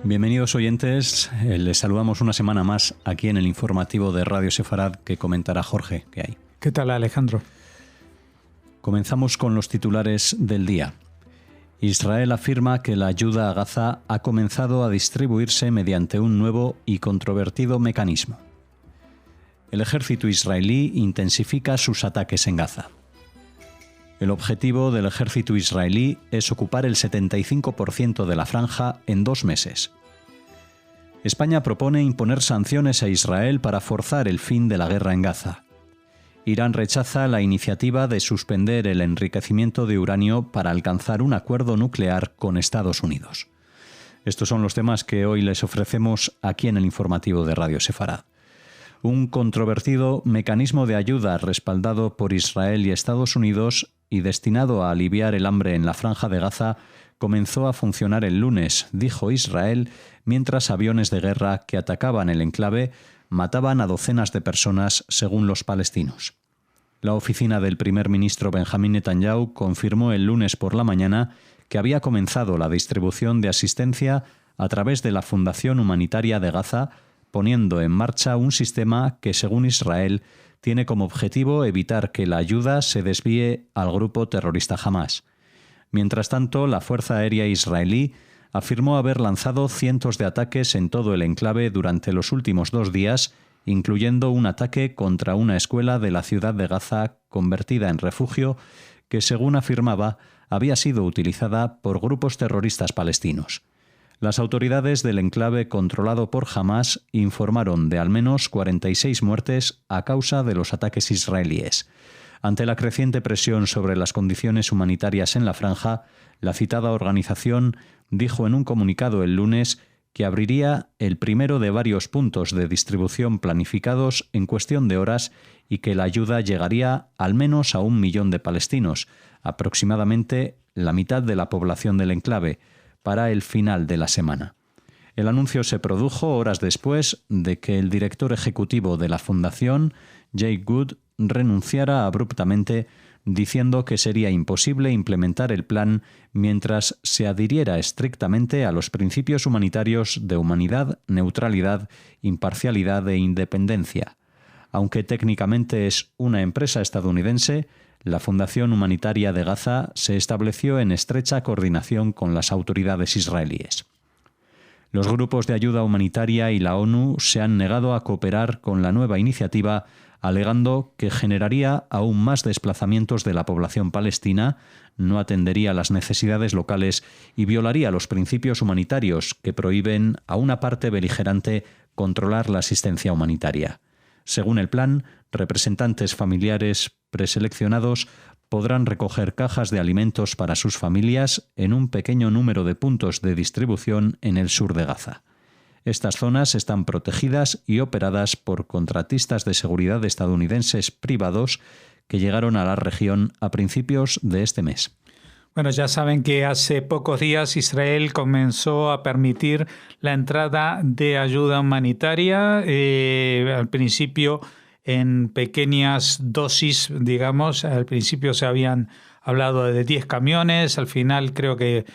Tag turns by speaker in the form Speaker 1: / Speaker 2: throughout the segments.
Speaker 1: Bienvenidos oyentes, les saludamos una semana más aquí en el informativo de Radio Sefarad que comentará Jorge. ¿Qué hay?
Speaker 2: ¿Qué tal, Alejandro?
Speaker 1: Comenzamos con los titulares del día. Israel afirma que la ayuda a Gaza ha comenzado a distribuirse mediante un nuevo y controvertido mecanismo. El ejército israelí intensifica sus ataques en Gaza. El objetivo del ejército israelí es ocupar el 75% de la franja en 2 meses. España propone imponer sanciones a Israel para forzar el fin de la guerra en Gaza. Irán rechaza la iniciativa de suspender el enriquecimiento de uranio para alcanzar un acuerdo nuclear con Estados Unidos. Estos son los temas que hoy les ofrecemos aquí en el informativo de Radio Sefarad. Un controvertido mecanismo de ayuda respaldado por Israel y Estados Unidos y destinado a aliviar el hambre en la Franja de Gaza comenzó a funcionar el lunes, dijo Israel, mientras aviones de guerra que atacaban el enclave mataban a docenas de personas, según los palestinos. La oficina del primer ministro Benjamín Netanyahu confirmó el lunes por la mañana que había comenzado la distribución de asistencia a través de la Fundación Humanitaria de Gaza, poniendo en marcha un sistema que, según Israel, tiene como objetivo evitar que la ayuda se desvíe al grupo terrorista Hamás. Mientras tanto, la Fuerza Aérea israelí afirmó haber lanzado cientos de ataques en todo el enclave durante los últimos 2 días, incluyendo un ataque contra una escuela de la ciudad de Gaza convertida en refugio que, según afirmaba, había sido utilizada por grupos terroristas palestinos. Las autoridades del enclave controlado por Hamás informaron de al menos 46 muertes a causa de los ataques israelíes. Ante la creciente presión sobre las condiciones humanitarias en la franja, la citada organización dijo en un comunicado el lunes que abriría el primero de varios puntos de distribución planificados en cuestión de horas y que la ayuda llegaría al menos a 1 millón de palestinos, aproximadamente la mitad de la población del enclave, para el final de la semana. El anuncio se produjo horas después de que el director ejecutivo de la fundación, Jake Good, renunciara abruptamente, diciendo que sería imposible implementar el plan mientras se adhiriera estrictamente a los principios humanitarios de humanidad, neutralidad, imparcialidad e independencia. Aunque técnicamente es una empresa estadounidense, la Fundación Humanitaria de Gaza se estableció en estrecha coordinación con las autoridades israelíes. Los grupos de ayuda humanitaria y la ONU se han negado a cooperar con la nueva iniciativa, alegando que generaría aún más desplazamientos de la población palestina, no atendería las necesidades locales y violaría los principios humanitarios que prohíben a una parte beligerante controlar la asistencia humanitaria. Según el plan, representantes familiares preseleccionados podrán recoger cajas de alimentos para sus familias en un pequeño número de puntos de distribución en el sur de Gaza. Estas zonas están protegidas y operadas por contratistas de seguridad estadounidenses privados que llegaron a la región a principios de este mes.
Speaker 2: Bueno, ya saben que hace pocos días Israel comenzó a permitir la entrada de ayuda humanitaria, al principio en pequeñas dosis, digamos. Al principio se habían hablado de 10 camiones, al final creo que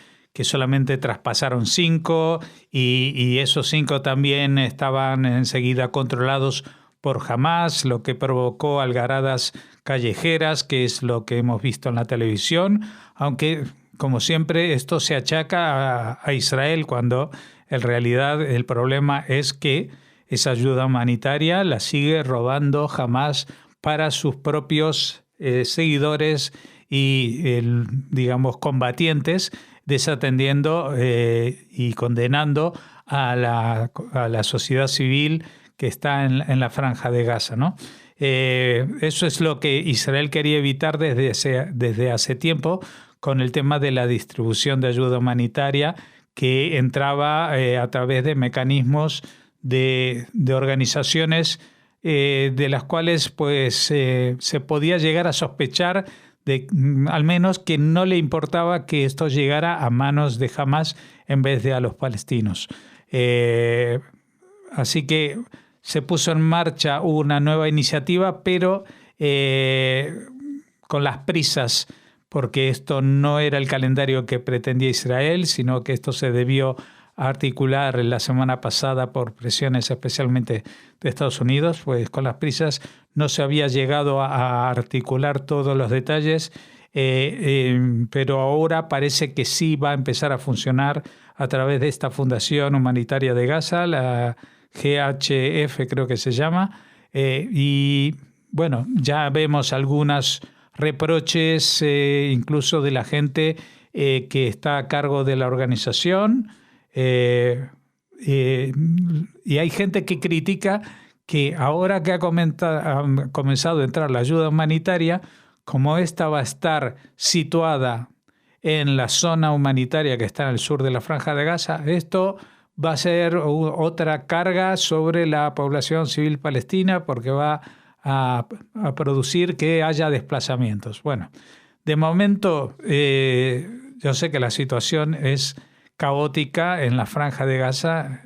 Speaker 2: solamente traspasaron 5 y esos 5 también estaban enseguida controlados por Hamás, lo que provocó algaradas callejeras, que es lo que hemos visto en la televisión, aunque, como siempre, esto se achaca a Israel cuando en realidad el problema es que esa ayuda humanitaria la sigue robando Hamás para sus propios seguidores y, digamos, combatientes, desatendiendo y condenando a la sociedad civil que está en la Franja de Gaza, ¿no? Eso es lo que Israel quería evitar desde hace tiempo con el tema de la distribución de ayuda humanitaria que entraba a través de mecanismos de organizaciones de las cuales pues se podía llegar a sospechar de al menos que no le importaba que esto llegara a manos de Hamás en vez de a los palestinos. Así que se puso en marcha una nueva iniciativa, pero con las prisas, porque esto no era el calendario que pretendía Israel, sino que esto se debió articular la semana pasada por presiones especialmente de Estados Unidos, pues con las prisas no se había llegado a articular todos los detalles, pero ahora parece que sí va a empezar a funcionar a través de esta Fundación Humanitaria de Gaza, la GHF creo que se llama, y bueno, ya vemos algunos reproches incluso de la gente que está a cargo de la organización, y hay gente que critica que ahora que ha comenzado a entrar la ayuda humanitaria, como esta va a estar situada en la zona humanitaria que está en el sur de la Franja de Gaza, esto va a ser otra carga sobre la población civil palestina porque va a producir que haya desplazamientos. Bueno, de momento yo sé que la situación es caótica en la Franja de Gaza,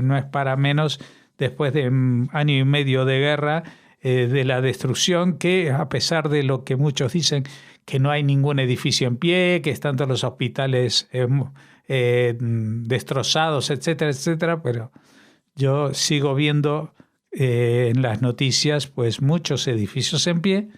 Speaker 2: no es para menos después de un año y medio de guerra, de la destrucción que, a pesar de lo que muchos dicen, que no hay ningún edificio en pie, que están todos los hospitales destrozados, etcétera, etcétera, pero yo sigo viendo en las noticias pues muchos edificios en pie,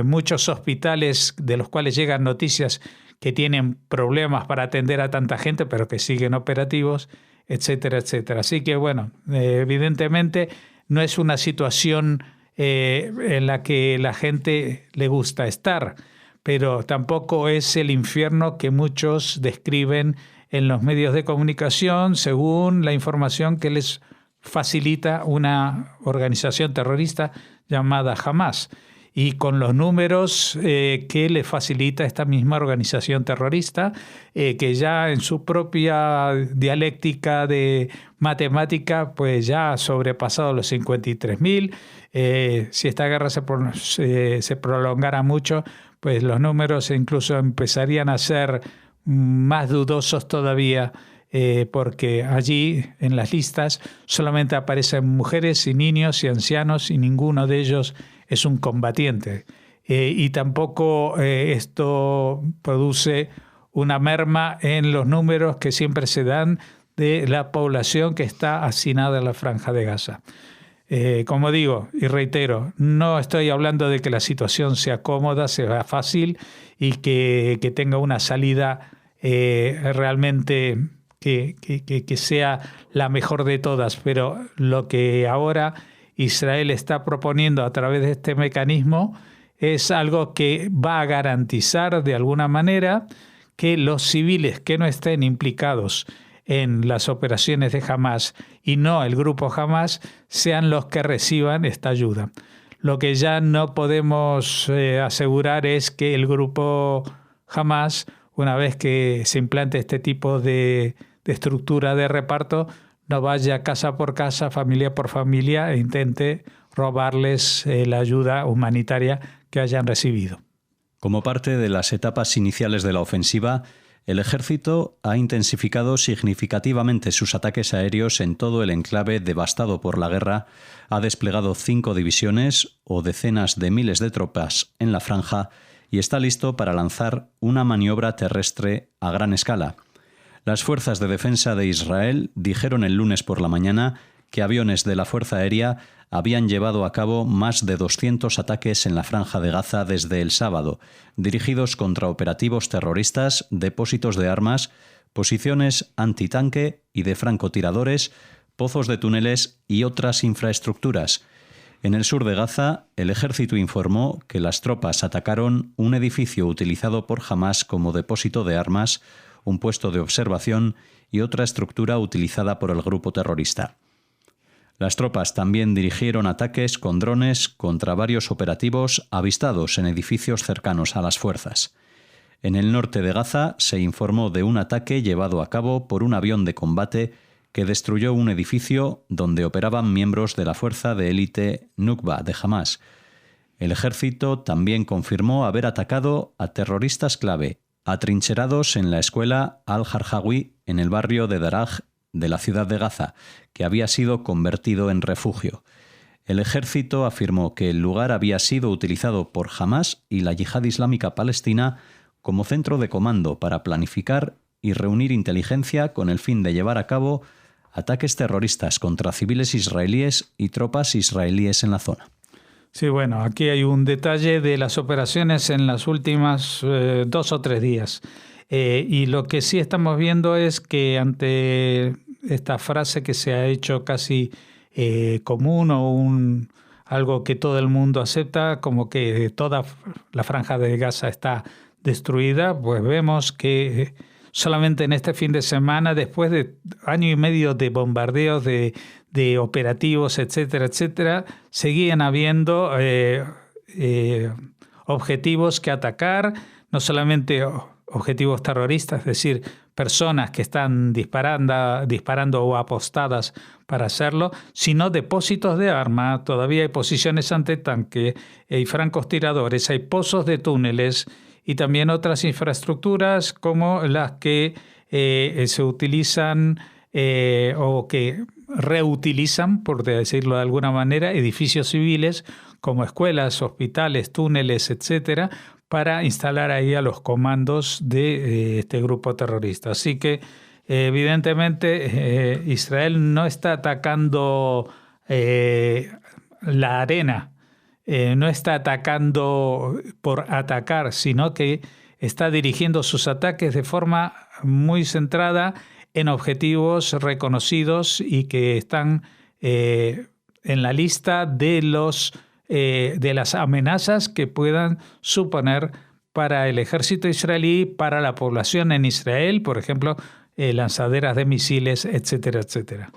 Speaker 2: muchos hospitales de los cuales llegan noticias que tienen problemas para atender a tanta gente, pero que siguen operativos, etcétera, etcétera. Así que, bueno, evidentemente no es una situación en la que la gente le gusta estar, pero tampoco es el infierno que muchos describen en los medios de comunicación según la información que les facilita una organización terrorista llamada Hamas, y con los números que le facilita esta misma organización terrorista, que ya en su propia dialéctica de matemática pues ya ha sobrepasado los 53.000. Si esta guerra se prolongara mucho, pues los números incluso empezarían a ser más dudosos todavía, porque allí en las listas solamente aparecen mujeres y niños y ancianos y ninguno de ellos es un combatiente. Y tampoco esto produce una merma en los números que siempre se dan de la población que está hacinada en la Franja de Gaza. Como digo y reitero, no estoy hablando de que la situación sea cómoda, sea fácil y que tenga una salida realmente que sea la mejor de todas, pero lo que ahora Israel está proponiendo a través de este mecanismo es algo que va a garantizar de alguna manera que los civiles que no estén implicados en las operaciones de Hamas y no el grupo Hamas sean los que reciban esta ayuda. Lo que ya no podemos asegurar es que el grupo Hamas, una vez que se implante este tipo de estructura de reparto, no vaya casa por casa, familia por familia e intente robarles la ayuda humanitaria que hayan recibido.
Speaker 1: Como parte de las etapas iniciales de la ofensiva, el ejército ha intensificado significativamente sus ataques aéreos en todo el enclave devastado por la guerra, ha desplegado 5 divisiones o decenas de miles de tropas en la franja y está listo para lanzar una maniobra terrestre a gran escala. Las fuerzas de defensa de Israel dijeron el lunes por la mañana que aviones de la Fuerza Aérea habían llevado a cabo más de 200 ataques en la Franja de Gaza desde el sábado, dirigidos contra operativos terroristas, depósitos de armas, posiciones antitanque y de francotiradores, pozos de túneles y otras infraestructuras. En el sur de Gaza, el ejército informó que las tropas atacaron un edificio utilizado por Hamas como depósito de armas, un puesto de observación y otra estructura utilizada por el grupo terrorista. Las tropas también dirigieron ataques con drones contra varios operativos avistados en edificios cercanos a las fuerzas. En el norte de Gaza se informó de un ataque llevado a cabo por un avión de combate que destruyó un edificio donde operaban miembros de la fuerza de élite Nukba de Hamas. El ejército también confirmó haber atacado a terroristas clave atrincherados en la escuela Al-Jarjawi en el barrio de Daraj de la ciudad de Gaza, que había sido convertido en refugio. El ejército afirmó que el lugar había sido utilizado por Hamas y la Yihad Islámica Palestina como centro de comando para planificar y reunir inteligencia con el fin de llevar a cabo ataques terroristas contra civiles israelíes y tropas israelíes en la zona.
Speaker 2: Sí, bueno, aquí hay un detalle de las operaciones en las últimas 2 o 3 días. Y lo que sí estamos viendo es que ante esta frase que se ha hecho casi común o algo que todo el mundo acepta, como que toda la franja de Gaza está destruida, pues vemos que solamente en este fin de semana, después de 1 año y medio de bombardeos, de operativos, etcétera, etcétera, seguían habiendo objetivos que atacar, no solamente objetivos terroristas, es decir, personas que están disparando o apostadas para hacerlo, sino depósitos de armas. Todavía hay posiciones antitanque, hay francotiradores, hay pozos de túneles y también otras infraestructuras como las que se utilizan o que reutilizan, por decirlo de alguna manera, edificios civiles como escuelas, hospitales, túneles, etcétera, para instalar ahí a los comandos de este grupo terrorista. Así que evidentemente Israel no está atacando la arena, no está atacando por atacar, sino que está dirigiendo sus ataques de forma muy centrada en objetivos reconocidos y que están en la lista de las amenazas que puedan suponer para el ejército israelí, para la población en Israel, por ejemplo, lanzaderas de misiles, etcétera, etcétera.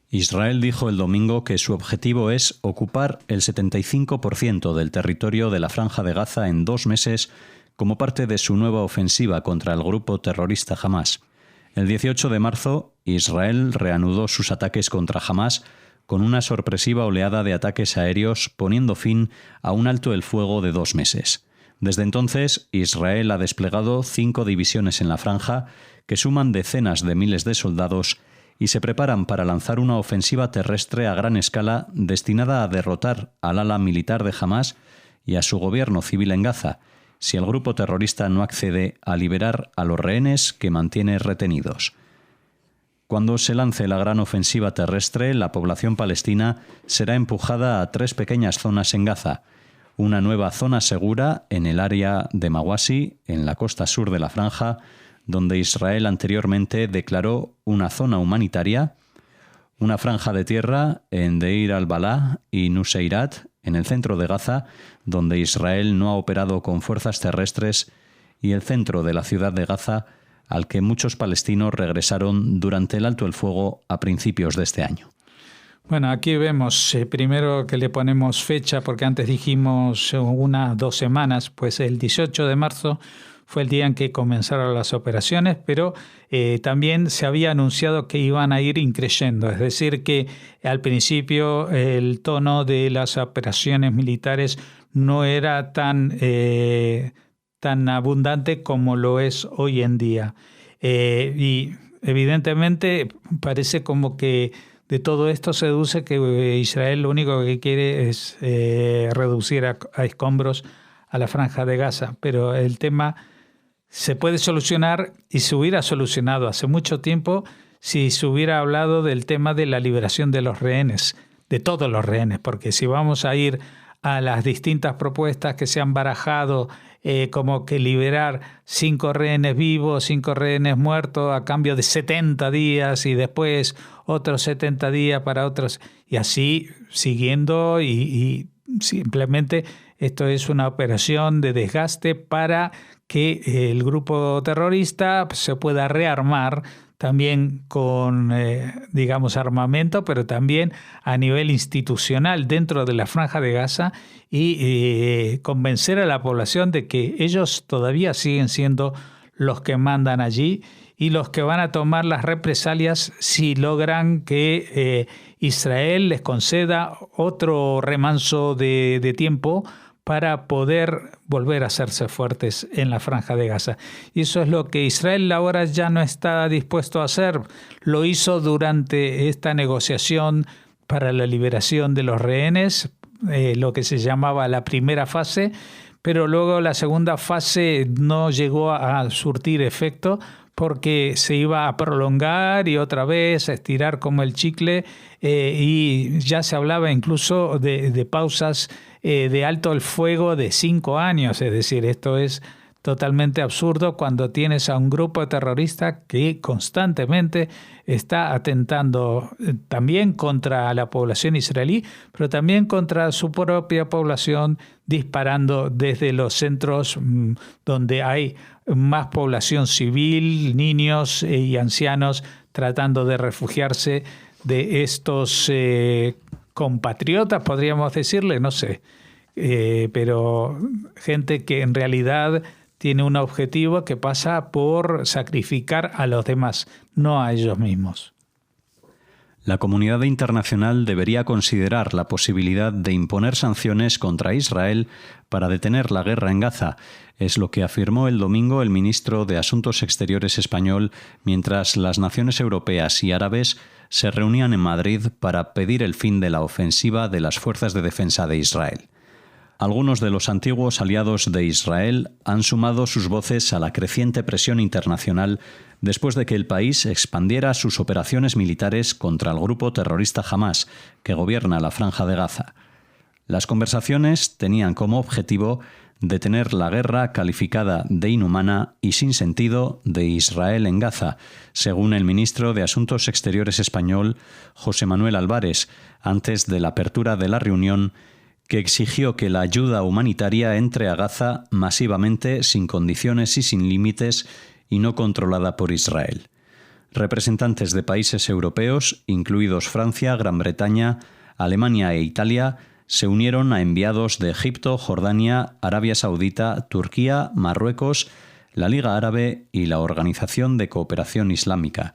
Speaker 1: Israel dijo el domingo que su objetivo es ocupar el 75% del territorio de la Franja de Gaza en 2 meses como parte de su nueva ofensiva contra el grupo terrorista Hamás. El 18 de marzo, Israel reanudó sus ataques contra Hamás con una sorpresiva oleada de ataques aéreos, poniendo fin a un alto el fuego de 2 meses. Desde entonces, Israel ha desplegado 5 divisiones en la franja que suman decenas de miles de soldados y se preparan para lanzar una ofensiva terrestre a gran escala destinada a derrotar al ala militar de Hamás y a su gobierno civil en Gaza, si el grupo terrorista no accede a liberar a los rehenes que mantiene retenidos. Cuando se lance la gran ofensiva terrestre, la población palestina será empujada a 3 pequeñas zonas en Gaza, una nueva zona segura en el área de Mawasi, en la costa sur de la franja, donde Israel anteriormente declaró una zona humanitaria, una franja de tierra en Deir al-Balá y Nuseirat, en el centro de Gaza, donde Israel no ha operado con fuerzas terrestres, y el centro de la ciudad de Gaza, al que muchos palestinos regresaron durante el alto el fuego a principios de este año.
Speaker 2: Bueno, aquí vemos primero que le ponemos fecha, porque antes dijimos 1 o 2 semanas, pues el 18 de marzo fue el día en que comenzaron las operaciones, pero también se había anunciado que iban a ir increyendo, es decir, que al principio el tono de las operaciones militares no era tan abundante como lo es hoy en día. Y evidentemente parece como que de todo esto se deduce que Israel lo único que quiere es reducir a escombros a la franja de Gaza, pero el tema se puede solucionar y se hubiera solucionado hace mucho tiempo si se hubiera hablado del tema de la liberación de los rehenes, de todos los rehenes, porque si vamos a ir a las distintas propuestas que se han barajado, como que liberar 5 rehenes vivos, 5 rehenes muertos a cambio de 70 días y después otros 70 días para otros, y así siguiendo, y simplemente esto es una operación de desgaste para que el grupo terrorista se pueda rearmar también con, armamento, pero también a nivel institucional dentro de la Franja de Gaza y convencer a la población de que ellos todavía siguen siendo los que mandan allí y los que van a tomar las represalias si logran que Israel les conceda otro remanso de tiempo para poder volver a hacerse fuertes en la Franja de Gaza. Y eso es lo que Israel ahora ya no está dispuesto a hacer. Lo hizo durante esta negociación para la liberación de los rehenes, lo que se llamaba la primera fase, pero luego la segunda fase no llegó a surtir efecto porque se iba a prolongar y otra vez a estirar como el chicle, y ya se hablaba incluso de pausas de alto el fuego de 5 años. Es decir, esto es totalmente absurdo cuando tienes a un grupo terrorista que constantemente está atentando también contra la población israelí, pero también contra su propia población, disparando desde los centros donde hay más población civil, niños y ancianos, tratando de refugiarse de estos compatriotas, podríamos decirle, no sé, pero gente que en realidad tiene un objetivo que pasa por sacrificar a los demás, no a ellos mismos.
Speaker 1: La comunidad internacional debería considerar la posibilidad de imponer sanciones contra Israel para detener la guerra en Gaza. Es lo que afirmó el domingo el ministro de Asuntos Exteriores español mientras las naciones europeas y árabes se reunían en Madrid para pedir el fin de la ofensiva de las fuerzas de defensa de Israel. Algunos de los antiguos aliados de Israel han sumado sus voces a la creciente presión internacional después de que el país expandiera sus operaciones militares contra el grupo terrorista Hamás, que gobierna la Franja de Gaza. Las conversaciones tenían como objetivo detener la guerra calificada de inhumana y sin sentido de Israel en Gaza, según el ministro de Asuntos Exteriores español, José Manuel Álvarez, antes de la apertura de la reunión, que exigió que la ayuda humanitaria entre a Gaza masivamente, sin condiciones y sin límites, y no controlada por Israel. Representantes de países europeos, incluidos Francia, Gran Bretaña, Alemania e Italia, se unieron a enviados de Egipto, Jordania, Arabia Saudita, Turquía, Marruecos, la Liga Árabe y la Organización de Cooperación Islámica.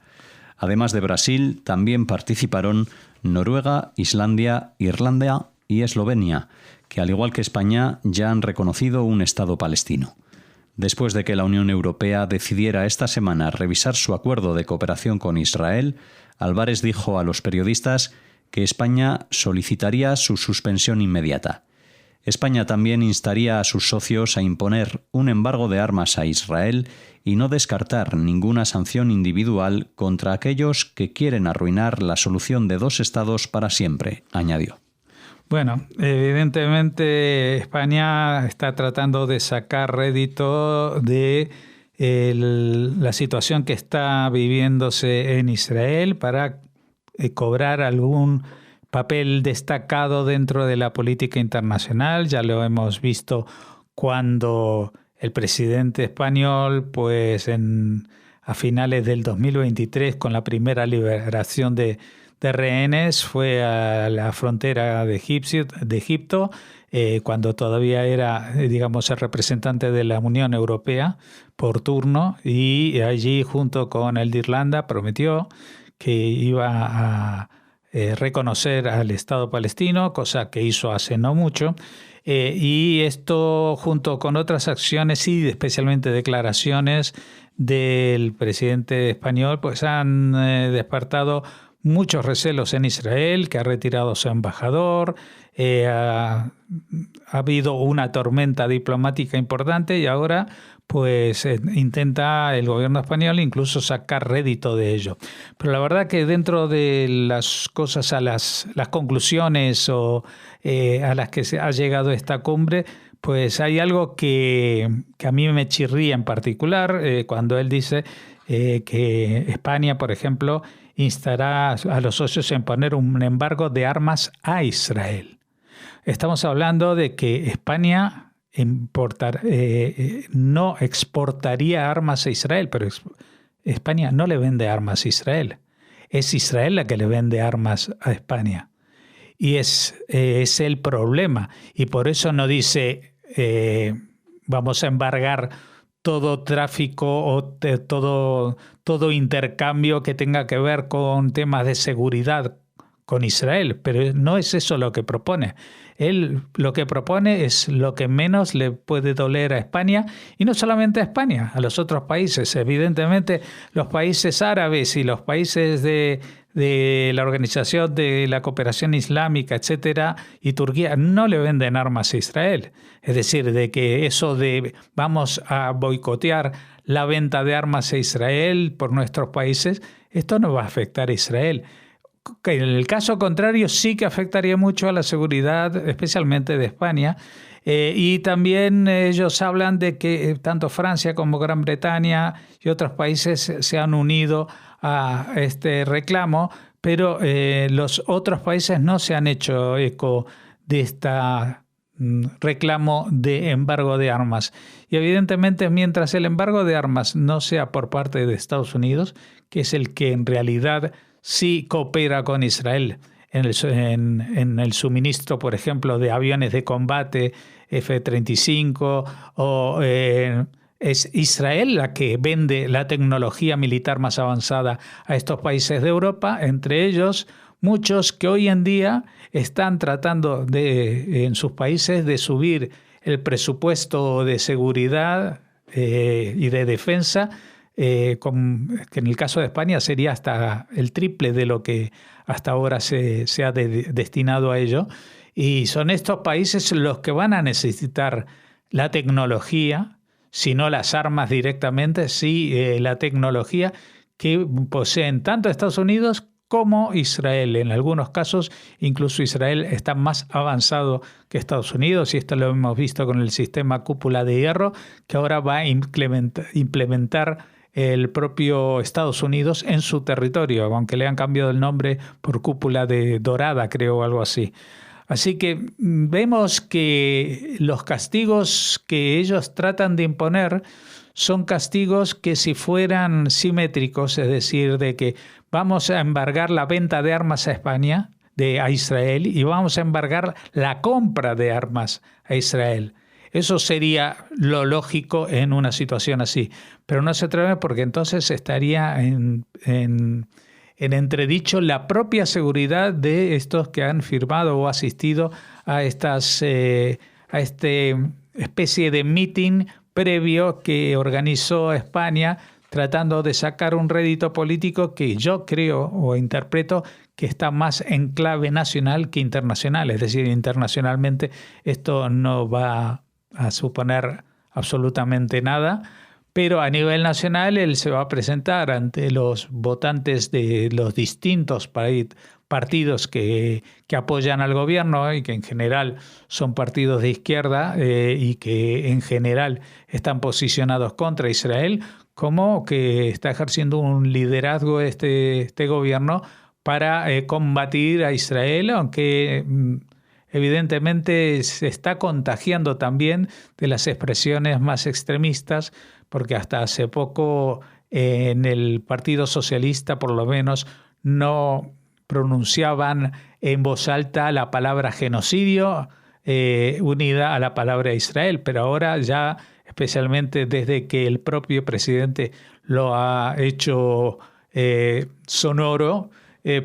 Speaker 1: Además de Brasil, también participaron Noruega, Islandia, Irlanda y Eslovenia, que al igual que España ya han reconocido un Estado palestino. Después de que la Unión Europea decidiera esta semana revisar su acuerdo de cooperación con Israel, Álvarez dijo a los periodistas que España solicitaría su suspensión inmediata. España también instaría a sus socios a imponer un embargo de armas a Israel y no descartar ninguna sanción individual contra aquellos que quieren arruinar la solución de 2 estados para siempre, añadió.
Speaker 2: Bueno, evidentemente España está tratando de sacar rédito de la situación que está viviéndose en Israel para cobrar algún papel destacado dentro de la política internacional. Ya lo hemos visto cuando el presidente español, pues a finales del 2023, con la primera liberación de rehenes, fue a la frontera de Egipto, cuando todavía era, digamos, el representante de la Unión Europea por turno, y allí junto con el de Irlanda prometió que iba a reconocer al Estado palestino, cosa que hizo hace no mucho, y esto junto con otras acciones y especialmente declaraciones del presidente español, pues han despertado muchos recelos en Israel, que ha retirado a su embajador, ha habido una tormenta diplomática importante y ahora pues intenta el gobierno español incluso sacar rédito de ello. Pero la verdad que dentro de las cosas, a las conclusiones o a las que se ha llegado esta cumbre, pues hay algo que a mí me chirría en particular, cuando él dice que España, por ejemplo, instará a los socios en poner un embargo de armas a Israel. Estamos hablando de que España no exportaría armas a Israel, pero España no le vende armas a Israel. Es Israel la que le vende armas a España. Y es el problema. Y por eso no dice vamos a embargar todo tráfico o todo intercambio que tenga que ver con temas de seguridad con Israel, pero no es eso lo que propone. Él lo que propone es lo que menos le puede doler a España, y no solamente a España, a los otros países. Evidentemente, los países árabes y los países de de la Organización de la Cooperación Islámica, etcétera, y Turquía no le venden armas a Israel. Es decir, de que eso de vamos a boicotear la venta de armas a Israel por nuestros países, esto no va a afectar a Israel. En el caso contrario, sí que afectaría mucho a la seguridad, especialmente de España. Y también ellos hablan de que tanto Francia como Gran Bretaña y otros países se han unido a este reclamo, pero los otros países no se han hecho eco de este reclamo de embargo de armas. Y evidentemente, mientras el embargo de armas no sea por parte de Estados Unidos, que es el que en realidad sí coopera con Israel en el suministro, por ejemplo, de aviones de combate F-35, o es Israel la que vende la tecnología militar más avanzada a estos países de Europa, entre ellos muchos que hoy en día están tratando en sus países de subir el presupuesto de seguridad y de defensa, que en el caso de España sería hasta el triple de lo que hasta ahora se ha destinado a ello. Y son estos países los que van a necesitar la tecnología, si no las armas directamente, sí la tecnología que poseen tanto Estados Unidos como Israel. En algunos casos, incluso Israel está más avanzado que Estados Unidos, y esto lo hemos visto con el sistema cúpula de hierro, que ahora va a implementar el propio Estados Unidos en su territorio, aunque le han cambiado el nombre por cúpula de dorada, creo, o algo así. Así que vemos que los castigos que ellos tratan de imponer son castigos que, si fueran simétricos, es decir, de que vamos a embargar la venta de armas a España, a Israel, y vamos a embargar la compra de armas a Israel. Eso sería lo lógico en una situación así. Pero no se atreve, porque entonces estaría en entredicho la propia seguridad de estos que han firmado o asistido a esta especie de meeting previo que organizó España, tratando de sacar un rédito político que yo creo o interpreto que está más en clave nacional que internacional. Es decir, internacionalmente esto no va a suponer absolutamente nada, pero a nivel nacional él se va a presentar ante los votantes de los distintos partidos que apoyan al gobierno, y que en general son partidos de izquierda y que en general están posicionados contra Israel, como que está ejerciendo un liderazgo este gobierno para combatir a Israel, aunque evidentemente se está contagiando también de las expresiones más extremistas, porque hasta hace poco en el Partido Socialista, por lo menos, no pronunciaban en voz alta la palabra genocidio unida a la palabra Israel, pero ahora ya, especialmente desde que el propio presidente lo ha hecho sonoro,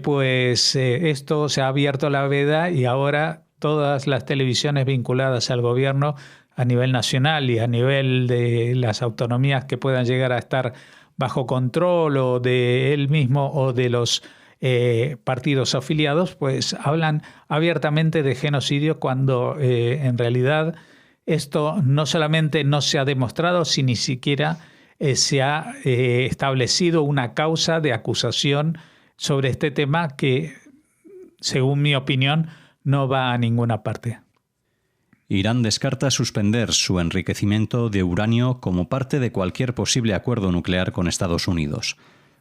Speaker 2: pues esto se ha abierto la veda, y ahora todas las televisiones vinculadas al gobierno a nivel nacional y a nivel de las autonomías que puedan llegar a estar bajo control o de él mismo o de los partidos afiliados, pues hablan abiertamente de genocidio, cuando en realidad esto no solamente no se ha demostrado, sino ni siquiera se ha establecido una causa de acusación sobre este tema que, según mi opinión, no va a ninguna parte.
Speaker 1: Irán descarta suspender su enriquecimiento de uranio como parte de cualquier posible acuerdo nuclear con Estados Unidos.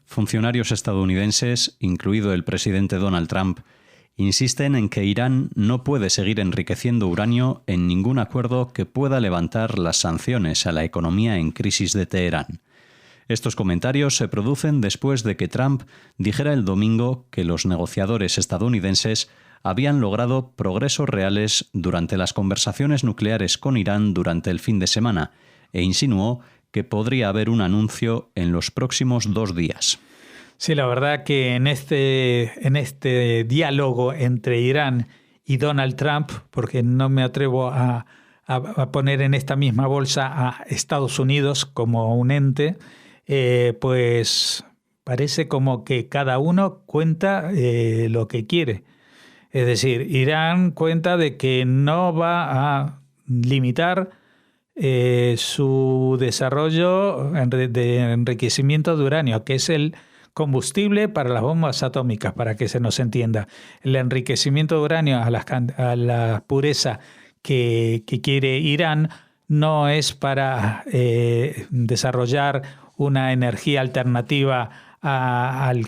Speaker 1: Funcionarios estadounidenses, incluido el presidente Donald Trump, insisten en que Irán no puede seguir enriqueciendo uranio en ningún acuerdo que pueda levantar las sanciones a la economía en crisis de Teherán. Estos comentarios se producen después de que Trump dijera el domingo que los negociadores estadounidenses habían logrado progresos reales durante las conversaciones nucleares con Irán durante el fin de semana, e insinuó que podría haber un anuncio en los próximos 2 días.
Speaker 2: Sí, la verdad que en este diálogo entre Irán y Donald Trump, porque no me atrevo a poner en esta misma bolsa a Estados Unidos como un ente, pues parece como que cada uno cuenta lo que quiere. Es decir, Irán cuenta de que no va a limitar su desarrollo de enriquecimiento de uranio, que es el combustible para las bombas atómicas, para que se nos entienda. El enriquecimiento de uranio a la pureza que quiere Irán no es para desarrollar una energía alternativa al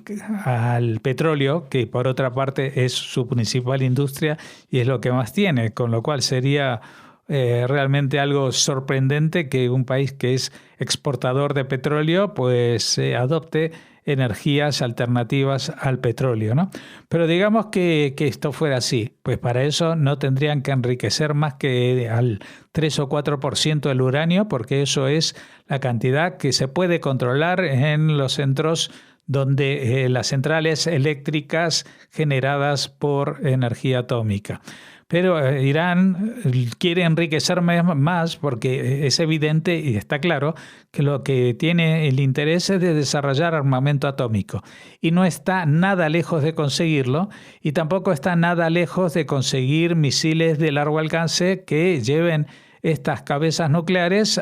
Speaker 2: petróleo, que por otra parte es su principal industria y es lo que más tiene, con lo cual sería realmente algo sorprendente que un país que es exportador de petróleo pues adopte energías alternativas al petróleo, ¿no? Pero digamos que esto fuera así, pues para eso no tendrían que enriquecer más que al 3 o 4% del uranio, porque eso es la cantidad que se puede controlar en los centros donde las centrales eléctricas generadas por energía atómica. Pero Irán quiere enriquecerme más porque es evidente y está claro que lo que tiene el interés es de desarrollar armamento atómico. Y no está nada lejos de conseguirlo y tampoco está nada lejos de conseguir misiles de largo alcance que lleven estas cabezas nucleares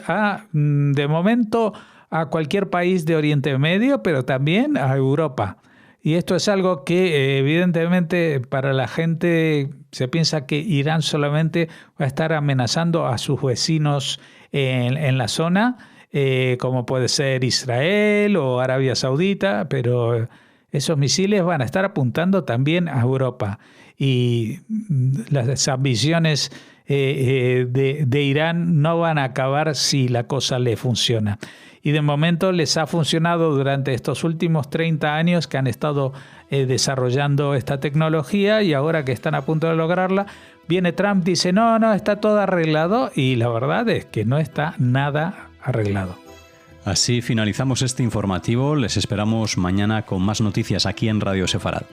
Speaker 2: de momento, a cualquier país de Oriente Medio, pero también a Europa. Y esto es algo que evidentemente para la gente se piensa que Irán solamente va a estar amenazando a sus vecinos en la zona, como puede ser Israel o Arabia Saudita, pero esos misiles van a estar apuntando también a Europa. Y las ambiciones de Irán no van a acabar si la cosa le funciona. Y de momento les ha funcionado durante estos últimos 30 años que han estado desarrollando esta tecnología, y ahora que están a punto de lograrla, viene Trump, dice no, está todo arreglado, y la verdad es que no está nada arreglado.
Speaker 1: Así finalizamos este informativo. Les esperamos mañana con más noticias aquí en Radio Sefarad.